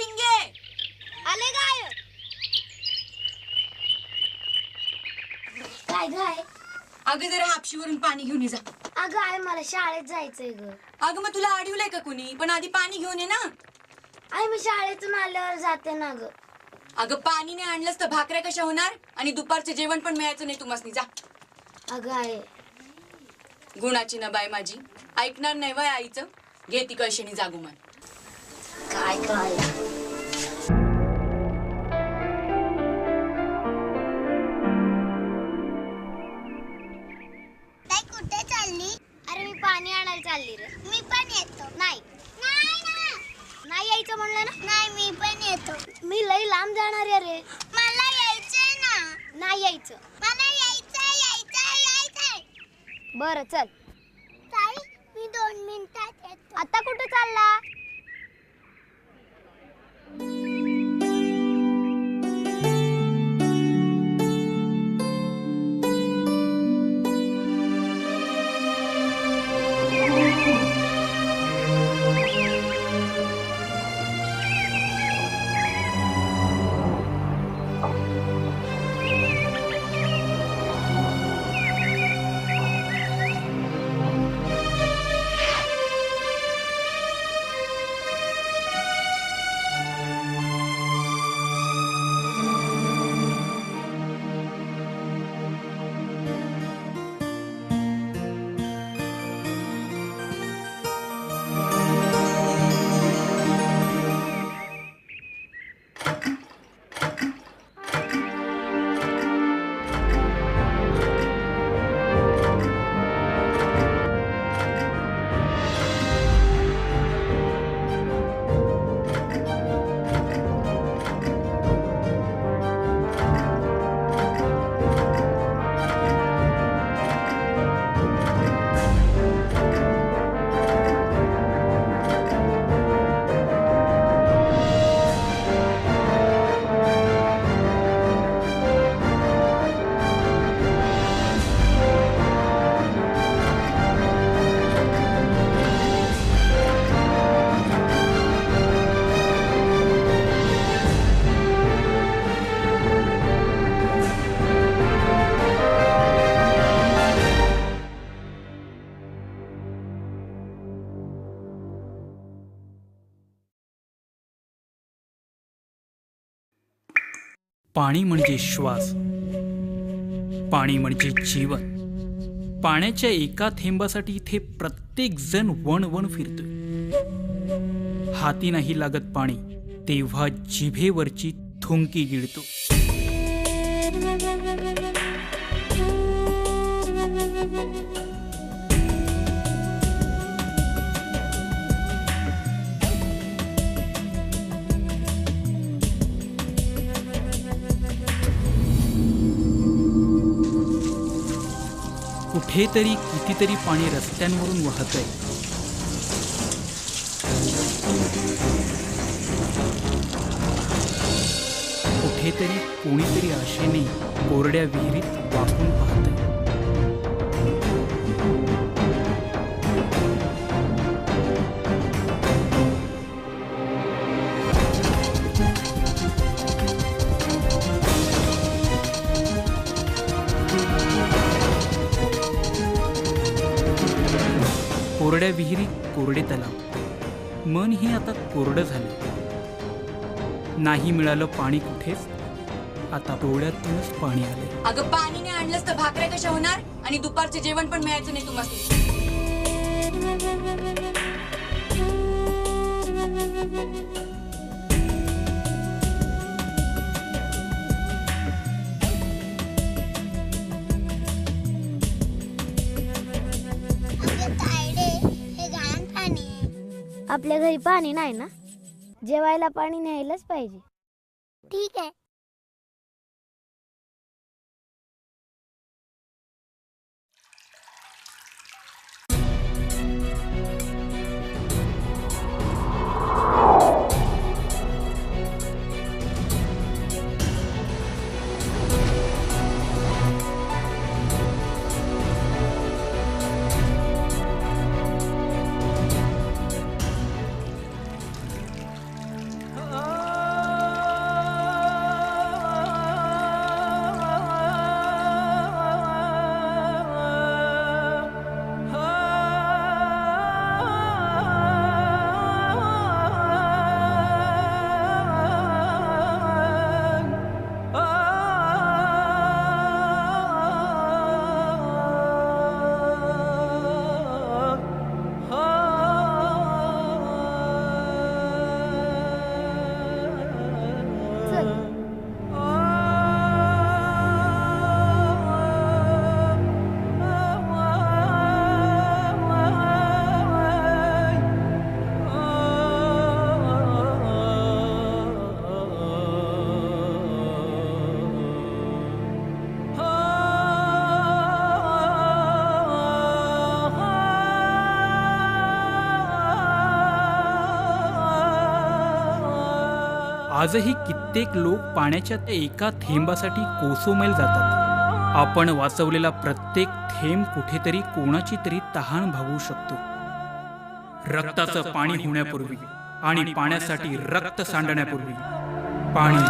डिंगे आले काय? काय गाय? अगं जरा हापशीवरून पाणी घेऊन ये जा. अगं आई मला शाळेत जायचंय ग. अगं मग तुला अडवलंय का कुणी? पण आधी पाणी घेऊन ये ना. आई मी शाळेतून आल्यावर जाते ना ग. अगं पाणी नाही आणलंस तर भाकऱ्या कशा होणार? आणि दुपारचं जेवण पण मिळायचं नाही तुम्हासनी. जा. अगं आई गुणाची ना बाय माझी, ऐकणार नाही वय आईचं. घे ती कळशीनी जागू मन. काय काय कुठे चालली? अरे मी पाणी आणायला चालली रे. मी पण येतो. नाही नाही यायचं म्हणलं ना. नाही मी पण येतो. मी लई लांब जाणार आहे रे. मला यायचंय ना. नाही यायचं. मला यायचंय. बरं चल. ताई मी 2 मिनिटात येतो. आता कुठे चालला? पाणी म्हणजे श्वास, पाणी म्हणजे जीवन. पाण्याच्या एका थेंबासाठी इथे प्रत्येक जण वण फिरतोय. हाती नाही लागत पाणी तेव्हा जिभेवरची थुंकी गिळतो. कुठेतरी कितीतरी पाणी रस्त्यांवरून वाहतंय. कुठेतरी कोणीतरी आशेने कोरड्या विहिरीत वाकून पाहतंय. कोरड्या विहिरी, कोरडे तलाव, मन हे आता कोरडं झालं. नाही मिळालं पाणी कुठेच, आता डोळ्यातूनच पाणी आलंय. अगं पाणी नाही आणलंस तर भाकऱ्या कशा होणार? आणि दुपारचं जेवण पण मिळायचं नाही तुम्हासनी. आपल्या घरी पाणी नाही ना. जेवायला पाणी न्यायलाच पाहिजे. ठीक आहे. आजही कित्येक लोक पाण्याच्या त्या एका थेंबासाठी कोसोमैल जातात. आपण वाचवलेला प्रत्येक थेंब कुठेतरी कोणाची तरी तहान भागवू शकतो. रक्ताचं पाणी होण्यापूर्वी आणि पाण्यासाठी रक्त सांडण्यापूर्वी पाणी